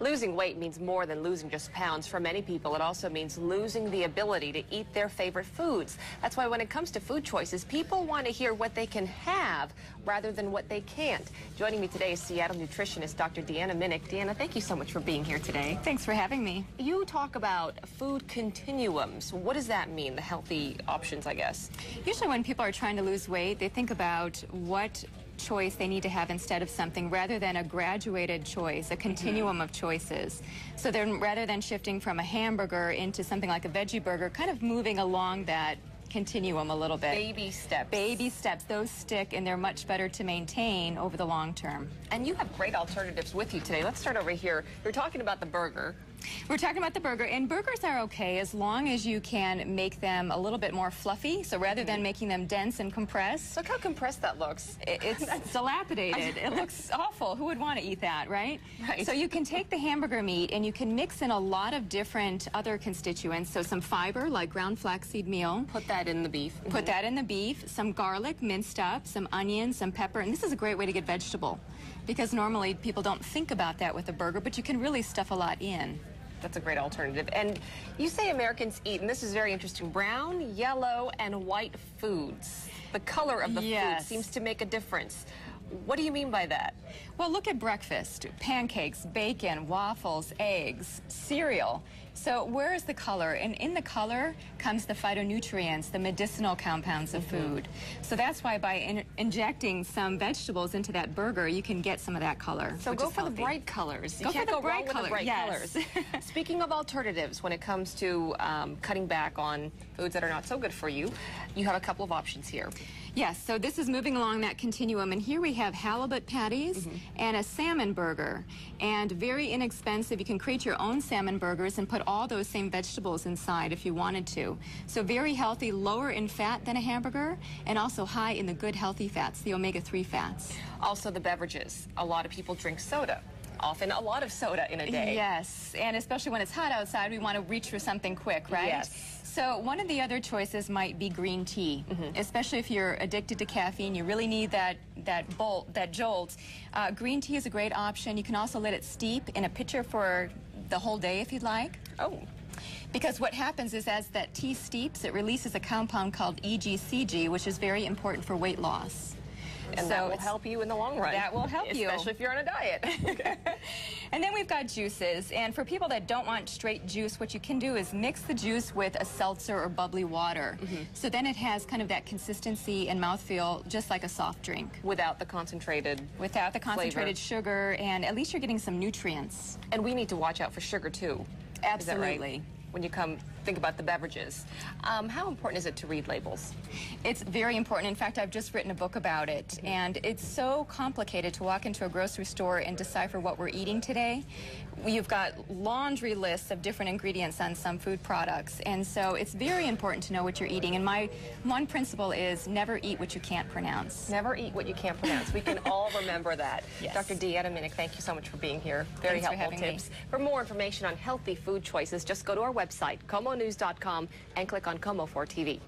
Losing weight means more than losing just pounds. For many people, it also means losing the ability to eat their favorite foods. That's why when it comes to food choices, people want to hear what they can have rather than what they can't. Joining me today is Seattle nutritionist Dr. Deanna Minich. Deanna, thank you so much for being here today. Thanks for having me. You talk about food continuums. What does that mean, the healthy options, I guess? Usually when people are trying to lose weight, they think about what choice they need to have instead of something rather than a graduated choice, a continuum of choices. So then rather than shifting from a hamburger into something like a veggie burger, kind of moving along that continuum a little bit. Baby steps. Baby steps. Those stick and they're much better to maintain over the long term. And you have great alternatives with you today. Let's start over here. You're talking about the burger. We're talking about the burger, and burgers are okay as long as you can make them a little bit more fluffy. So rather than making them dense and compressed. Look how compressed that looks. It's dilapidated. It looks awful. Who would want to eat that, right? Right. So you can take the hamburger meat and you can mix in a lot of different other constituents. So some fiber, like ground flaxseed meal. Put that in the beef. Put that in the beef. Some garlic minced up, some onion, some pepper. And this is a great way to get vegetable, because normally people don't think about that with a burger, but you can really stuff a lot in. That's a great alternative. And you say Americans eat, and this is very interesting, brown, yellow, and white foods. The color of the food seems to make a difference. What do you mean by that? Well, look at breakfast. Pancakes, bacon, waffles, eggs, cereal. So where is the color? And in the color comes the phytonutrients, the medicinal compounds of food. So that's why by injecting some vegetables into that burger, you can get some of that color. So go for the bright colors. You go can't for the go wrong with the bright yes. colors. Speaking of alternatives, when it comes to cutting back on foods that are not so good for you, you have a couple of options here. Yes, so this is moving along that continuum, and here we have halibut patties and a salmon burger. And very inexpensive. You can create your own salmon burgers and put all those same vegetables inside if you wanted to. So very healthy, lower in fat than a hamburger, and also high in the good healthy fats, the omega-3 fats. Also the beverages. A lot of people drink soda. Often a lot of soda in a day. Yes, and especially when it's hot outside, we want to reach for something quick, right? Yes. So one of the other choices might be green tea, especially if you're addicted to caffeine. You really need that jolt. Green tea is a great option. You can also let it steep in a pitcher for the whole day if you'd like. Oh. Because what happens is as that tea steeps, it releases a compound called EGCG, which is very important for weight loss. And so that will help you in the long run. That will help you. Especially if you're on a diet. And then we've got juices. And for people that don't want straight juice, what you can do is mix the juice with a seltzer or bubbly water. So then it has kind of that consistency and mouthfeel just like a soft drink. Without the concentrated sugar, and at least you're getting some nutrients. And we need to watch out for sugar too. Absolutely. Is that right? When you think about the beverages. How important is it to read labels? It's very important. In fact, I've just written a book about it, and it's so complicated to walk into a grocery store and decipher what we're eating today. You've got laundry lists of different ingredients on some food products, and so it's very important to know what you're eating. And my one principle is never eat what you can't pronounce. Never eat what you can't pronounce. We can all remember that. Yes. Dr. Deanna Minich, thank you so much for being here. Very helpful tips. For more information on healthy food choices, just go to our website, KOMO-News.com, and click on KOMO-TV.